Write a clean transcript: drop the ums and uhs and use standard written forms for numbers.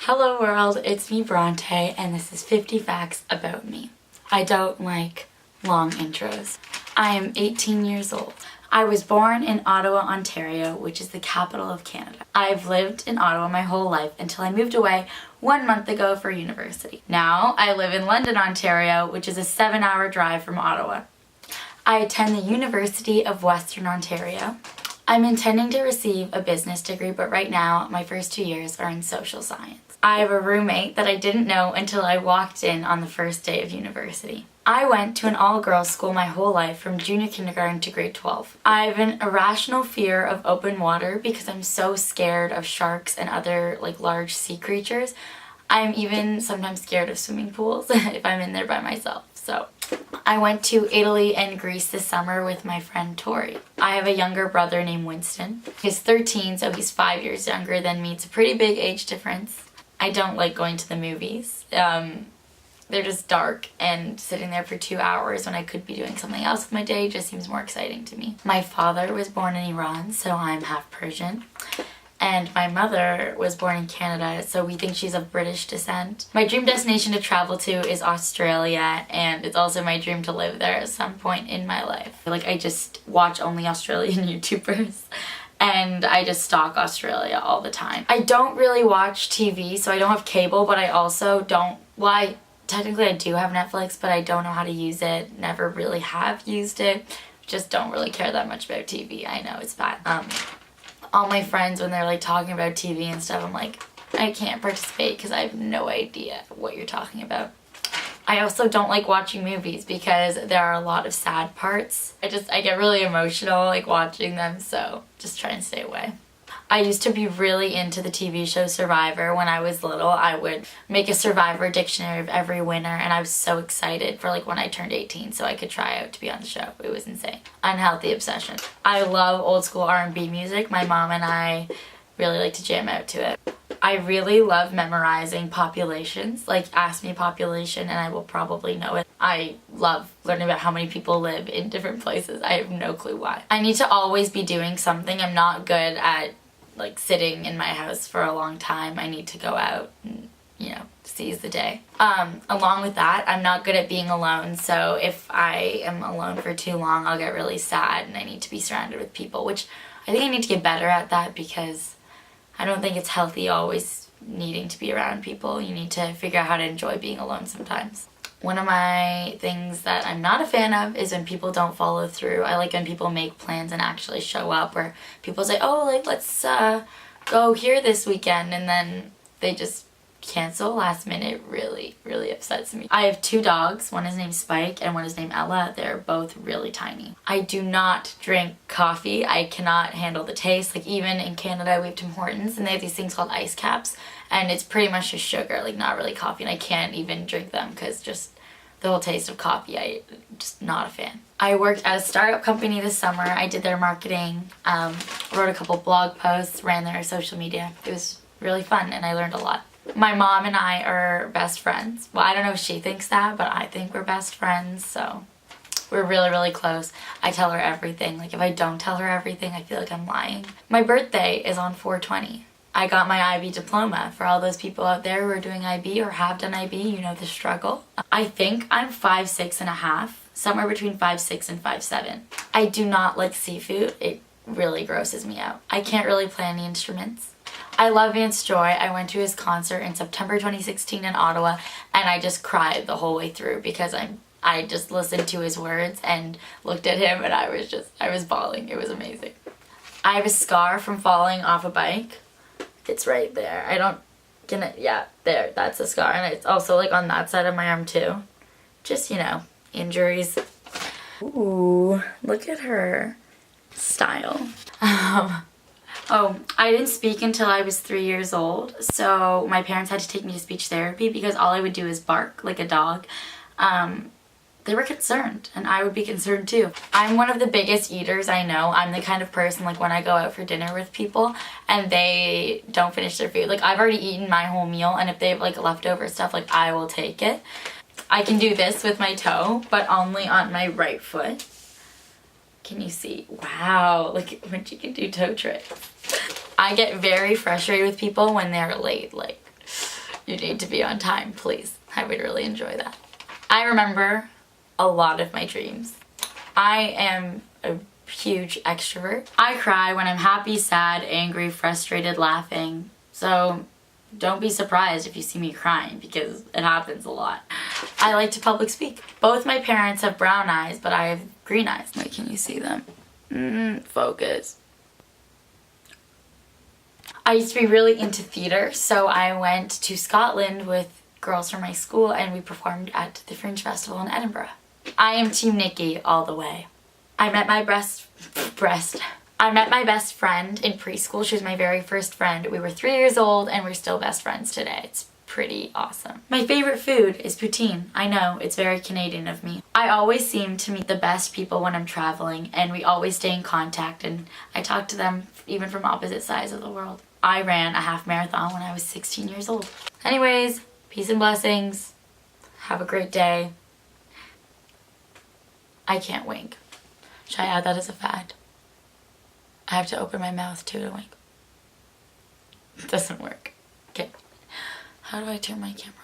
Hello world, it's me Bronte, and this is 50 facts about me. I don't like long intros. I am 18 years old. I was born in Ottawa, Ontario, which is the capital of Canada. I've lived in Ottawa my whole life until I moved away 1 month ago for university. Now I live in London, Ontario, which is a 7-hour drive from Ottawa. I attend the University of Western Ontario. I'm intending to receive a business degree, but right now my first 2 years are in social science. I have a roommate that I didn't know until I walked in on the first day of university. I went to an all-girls school my whole life from junior kindergarten to grade 12. I have an irrational fear of open water because I'm so scared of sharks and other large sea creatures. I'm even sometimes scared of swimming pools if I'm in there by myself. So I went to Italy and Greece this summer with my friend Tori. I have a younger brother named Winston. He's 13, so he's 5 years younger than me. It's a pretty big age difference. I don't like going to the movies. They're just dark, and sitting there for 2 hours when I could be doing something else with my day just seems more exciting to me. My father was born in Iran, so I'm half Persian. And my mother was born in Canada, so we think she's of British descent. My dream destination to travel to is Australia, and it's also my dream to live there at some point in my life. I just watch only Australian YouTubers, and I just stalk Australia all the time. I don't really watch TV, so I don't have cable, but I also don't, technically I do have Netflix, but I don't know how to use it, never really have used it. Just don't really care that much about TV. I know it's bad. All my friends, when they're talking about TV and stuff, I'm like, I can't participate because I have no idea what you're talking about. I also don't like watching movies because there are a lot of sad parts. I get really emotional watching them, so just try and stay away. I used to be really into the TV show Survivor. When I was little, I would make a Survivor dictionary of every winner, and I was so excited for when I turned 18 so I could try out to be on the show. It was insane. Unhealthy obsession. I love old school R&B music. My mom and I really like to jam out to it. I really love memorizing populations. Ask me population and I will probably know it. I love learning about how many people live in different places. I have no clue why. I need to always be doing something. I'm not good at sitting in my house for a long time. I need to go out and, seize the day. Along with that, I'm not good at being alone, so if I am alone for too long, I'll get really sad and I need to be surrounded with people, which I think I need to get better at that because I don't think it's healthy always needing to be around people. You need to figure out how to enjoy being alone sometimes. One of my things that I'm not a fan of is when people don't follow through. I like when people make plans and actually show up, or people say, oh, let's go here this weekend, and then they just cancel last minute. Really upsets me. I have 2 dogs. One is named Spike and one is named Ella. They're both really tiny. I do not drink coffee. I cannot handle the taste. Even in Canada, we have Tim Hortons and they have these things called ice caps, and it's pretty much just sugar, not really coffee, and I can't even drink them because just the whole taste of coffee, I'm just not a fan. I worked at a startup company this summer. I did their marketing, wrote a couple blog posts, ran their social media. It was really fun and I learned a lot. My mom and I are best friends. Well, I don't know if she thinks that, but I think we're best friends, so we're really close. I tell her everything. If I don't tell her everything, I feel like I'm lying. My birthday is on 4/20. I got my IB diploma. For all those people out there who are doing IB or have done IB, you know the struggle. I think I'm 5'6.5", somewhere between 5'6" and 5'7". I do not like seafood. It really grosses me out. I can't really play any instruments. I love Vance Joy. I went to his concert in September 2016 in Ottawa, and I just cried the whole way through because I just listened to his words and looked at him, and I was bawling. It was amazing. I have a scar from falling off a bike. It's right there. Yeah, there, that's a scar. And it's also on that side of my arm too. Just, injuries. Ooh, look at her style. Oh, I didn't speak until I was 3 years old, so my parents had to take me to speech therapy because all I would do is bark like a dog. They were concerned, and I would be concerned too. I'm one of the biggest eaters I know. I'm the kind of person when I go out for dinner with people and they don't finish their food. I've already eaten my whole meal, and if they have leftover stuff, I will take it. I can do this with my toe, but only on my right foot. Can you see? Wow, look at when she can do toe tricks. I get very frustrated with people when they're late. You need to be on time, please. I would really enjoy that. I remember a lot of my dreams. I am a huge extrovert. I cry when I'm happy, sad, angry, frustrated, laughing. So don't be surprised if you see me crying because it happens a lot. I like to public speak. Both my parents have brown eyes, but I have green eyes. Wait, can you see them? Focus. I used to be really into theater, so I went to Scotland with girls from my school and we performed at the Fringe Festival in Edinburgh. I am Team Nikki all the way. I met my best friend in preschool. She was my very first friend. We were 3 years old and we're still best friends today. It's pretty awesome. My favorite food is poutine. I know, it's very Canadian of me. I always seem to meet the best people when I'm traveling and we always stay in contact and I talk to them even from opposite sides of the world. I ran a half marathon when I was 16 years old. Anyways, peace and blessings. Have a great day. I can't wink. Should I add that as a fact? I have to open my mouth too to wink. It doesn't work. Okay. How do I turn my camera